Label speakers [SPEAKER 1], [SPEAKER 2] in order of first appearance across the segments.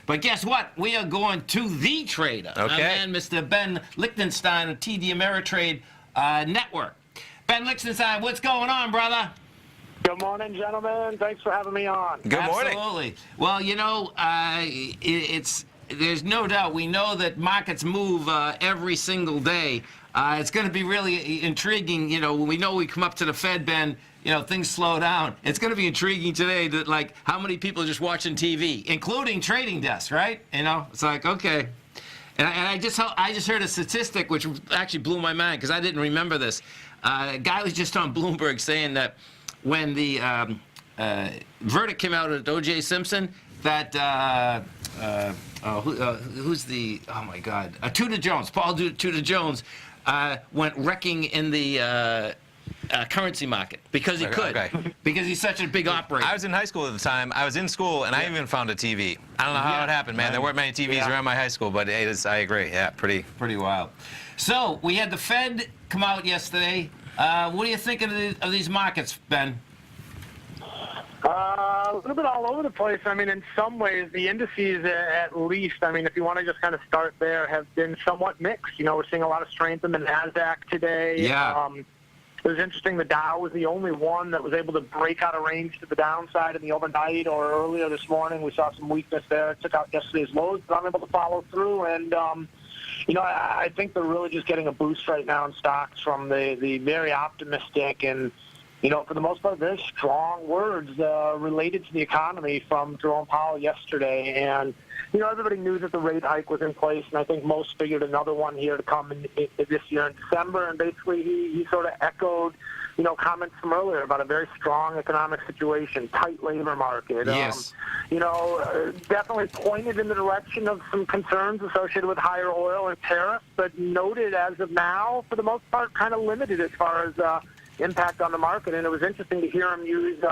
[SPEAKER 1] But guess what? We are going to the trader.
[SPEAKER 2] Okay.
[SPEAKER 1] And Mr. Ben Lichtenstein of TD Ameritrade Network. Ben Lichtenstein, what's going on, brother?
[SPEAKER 3] Good morning, gentlemen. Thanks for having me on.
[SPEAKER 2] Good morning.
[SPEAKER 1] Absolutely. Well, you know, there's no doubt. We know that markets move every single day. It's going to be really intriguing. You know, when we know we come up to the Fed, Ben, you know, things slow down. It's going to be intriguing today that, like, how many people are just watching TV, including trading desks, right? You know, it's like, okay. And I just heard a statistic which actually blew my mind because I didn't remember this. A guy was just on Bloomberg saying that when the verdict came out at O.J. Simpson, that who's the, oh my God, Tudor Jones, Paul Tudor Jones, went wrecking in the currency market because he could, because he's such a big operator.
[SPEAKER 2] I was in high school at the time. I was in school, and I even found a TV. I don't know how it happened, man. There weren't many TVs around my high school, but it is, I agree. Yeah, pretty
[SPEAKER 1] wild. So we had the Fed come out yesterday. What do you think of these markets, Ben?
[SPEAKER 3] A little bit all over the place. I mean, in some ways, the indices, at least, I mean, if you want to just kind of start there, have been somewhat mixed. You know, we're seeing a lot of strength in the NASDAQ today.
[SPEAKER 1] Yeah.
[SPEAKER 3] It was interesting. The Dow was the only one that was able to break out a range to the downside in the overnight or earlier this morning. We saw some weakness there. It took out yesterday's lows, but I'm able to follow through. And, you know, I think they're really just getting a boost right now in stocks from the very optimistic and, you know, for the most part, very strong words related to the economy from Jerome Powell yesterday. And, you know, everybody knew that the rate hike was in place, and I think most figured another one here to come in this year in December. And basically he sort of echoed, you know, comments from earlier about a very strong economic situation, tight labor market.
[SPEAKER 1] Yes.
[SPEAKER 3] You know, definitely pointed in the direction of some concerns associated with higher oil and tariffs, but noted as of now, for the most part, kind of limited as far as impact on the market. And it was interesting to hear him use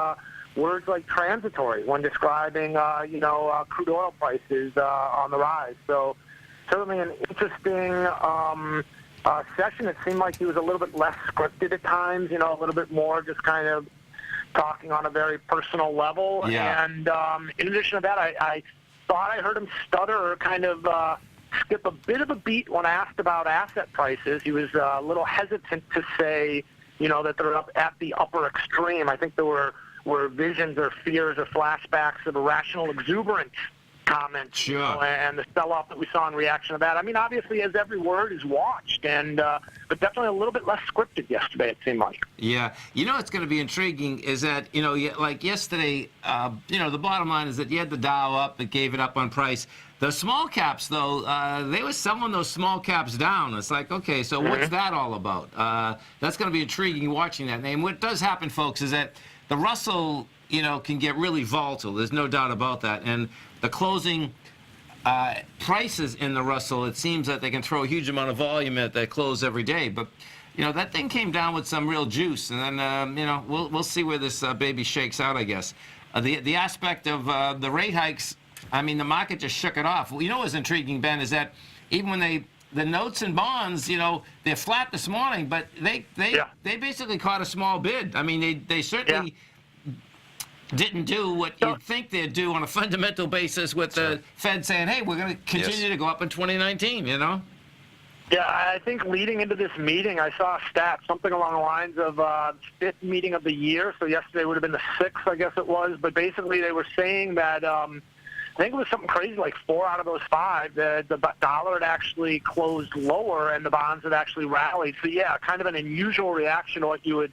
[SPEAKER 3] words like transitory when describing, you know, crude oil prices on the rise. So certainly an interesting session. It seemed like he was a little bit less scripted at times, you know, a little bit more just kind of talking on a very personal level.
[SPEAKER 1] Yeah.
[SPEAKER 3] And in addition to that, I thought I heard him stutter or kind of skip a bit of a beat when asked about asset prices. He was a little hesitant to say, you know, that they're up at the upper extreme. I think there were visions or fears or flashbacks of irrational exuberance comments,
[SPEAKER 1] sure,
[SPEAKER 3] you know, and the sell-off that we saw in reaction to that. I mean, obviously, as every word is watched, and but definitely a little bit less scripted yesterday, it seemed like.
[SPEAKER 1] Yeah. You know what's going to be intriguing is that, you know, like yesterday, you know, the bottom line is that you had the Dow up, it gave it up on price. The small caps, though, they were selling those small caps down. It's like, okay, so what's that all about? That's going to be intriguing watching that. And what does happen, folks, is that the Russell, you know, can get really volatile. There's no doubt about that. And the closing prices in the Russell, it seems that they can throw a huge amount of volume at that close every day. But, you know, that thing came down with some real juice. And then, you know, we'll see where this baby shakes out, I guess. The aspect of the rate hikes, I mean, the market just shook it off. You know what's intriguing, Ben, is that even when the notes and bonds, you know, they're flat this morning, but they basically caught a small bid. I mean, they certainly didn't do what you'd think they'd do on a fundamental basis with the Fed saying, hey, we're going to continue to go up in 2019, you know?
[SPEAKER 3] Yeah, I think leading into this meeting, I saw a stat, something along the lines of fifth meeting of the year. So yesterday would have been the sixth, I guess it was. But basically they were saying that I think it was something crazy, like 4 out of those 5, the dollar had actually closed lower and the bonds had actually rallied. So, yeah, kind of an unusual reaction to what you would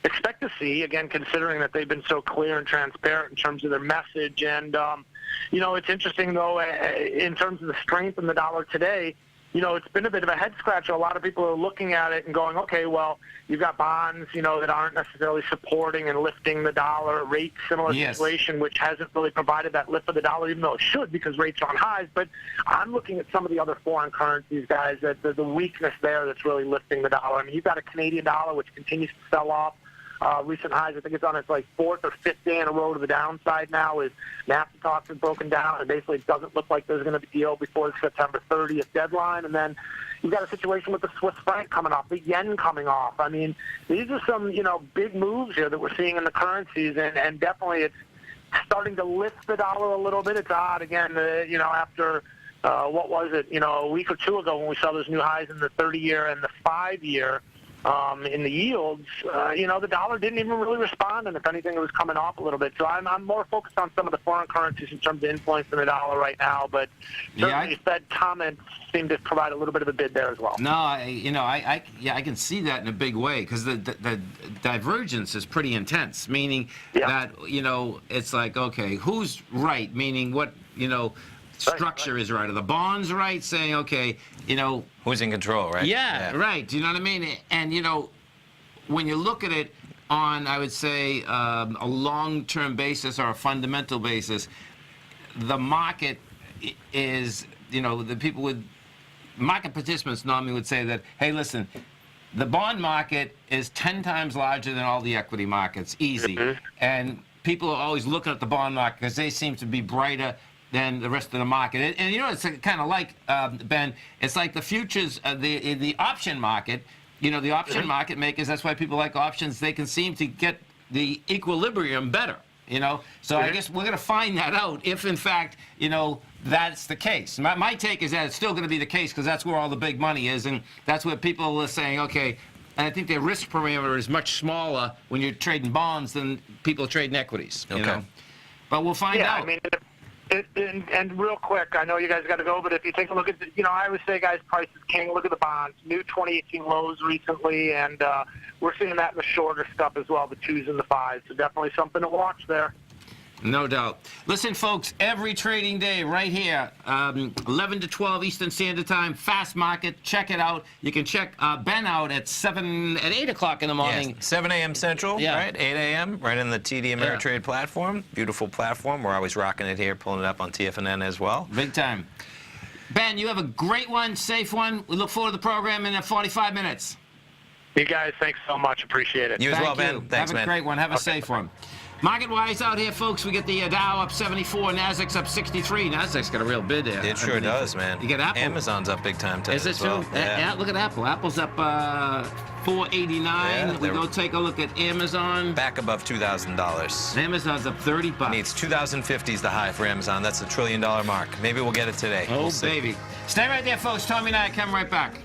[SPEAKER 3] expect to see, again, considering that they've been so clear and transparent in terms of their message. And, you know, it's interesting, though, in terms of the strength in the dollar today, you know, it's been a bit of a head-scratcher. A lot of people are looking at it and going, okay, well, you've got bonds, you know, that aren't necessarily supporting and lifting the dollar. Rate, similar situation, which hasn't really provided that lift of the dollar, even though it should because rates are on highs. But I'm looking at some of the other foreign currencies, guys, that the weakness there that's really lifting the dollar. I mean, you've got a Canadian dollar, which continues to sell off. Recent highs, I think it's on its like 4th or 5th day in a row to the downside now as NAFTA talks have broken down, and basically it doesn't look like there's going to be a deal before the September 30th deadline. And then you've got a situation with the Swiss franc coming off, the yen coming off. I mean, these are some, you know, big moves here that we're seeing in the currencies, and definitely it's starting to lift the dollar a little bit. It's odd, again, after, what was it, a week or two ago when we saw those new highs in the 30-year and the 5-year. In the yields, the dollar didn't even really respond, and if anything, it was coming off a little bit. So I'm more focused on some of the foreign currencies in terms of influencing the dollar right now, but certainly Fed comments seem to provide a little bit of a bid there as well.
[SPEAKER 1] No, I can see that in a big way because the divergence is pretty intense, meaning that, it's like, okay, who's right, meaning what, structure is right. Are the bonds right? Saying, okay,
[SPEAKER 2] who's in control, right?
[SPEAKER 1] Yeah, right. Do you know what I mean? And, when you look at it on, I would say, a long-term basis or a fundamental basis, the market is, the people with market participants normally would say that, hey, listen, the bond market is 10 times larger than all the equity markets, easy. And people are always looking at the bond market because they seem to be brighter than the rest of the market. And it's kind of like, Ben, it's like the futures, the option market, the option market makers, that's why people like options, they can seem to get the equilibrium better, So I guess we're going to find that out if, in fact, that's the case. My take is that it's still going to be the case because that's where all the big money is, and that's where people are saying, okay, and I think their risk parameter is much smaller when you're trading bonds than people trading equities, But we'll find out.
[SPEAKER 3] I mean, and real quick, I know you guys got to go, but if you take a look at, I always say, guys, price is king. Look at the bonds. New 2018 lows recently, and we're seeing that in the shorter stuff as well, the 2s and the 5s. So definitely something to watch there.
[SPEAKER 1] No doubt. Listen, folks, every trading day right here, 11 to 12 Eastern Standard Time, fast market. Check it out. You can check Ben out at 8 o'clock in the morning.
[SPEAKER 2] Yes, 7 a.m. Central, right? 8 a.m. right in the TD Ameritrade platform. Beautiful platform. We're always rocking it here, pulling it up on TFNN as well.
[SPEAKER 1] Big time. Ben, you have a great one, safe one. We look forward to the program in 45 minutes.
[SPEAKER 3] You guys, thanks so much. Appreciate it.
[SPEAKER 2] You as well, Ben. Thanks,
[SPEAKER 1] man. Have a great one. Have a safe one. Market-wise out here, folks, we get the Dow up 74, Nasdaq's up 63. Nasdaq's got a real bid there.
[SPEAKER 2] It sure does, man.
[SPEAKER 1] You get Apple.
[SPEAKER 2] Amazon's up big time today.
[SPEAKER 1] Is it true? Yeah, look at Apple. Apple's up 489. We go take a look at Amazon.
[SPEAKER 2] Back above $2,000.
[SPEAKER 1] Amazon's up 30 bucks.
[SPEAKER 2] Needs 2050 is the high for Amazon. That's the $1 trillion mark. Maybe we'll get it today.
[SPEAKER 1] Oh, baby. Stay right there, folks. Tommy and I come right back.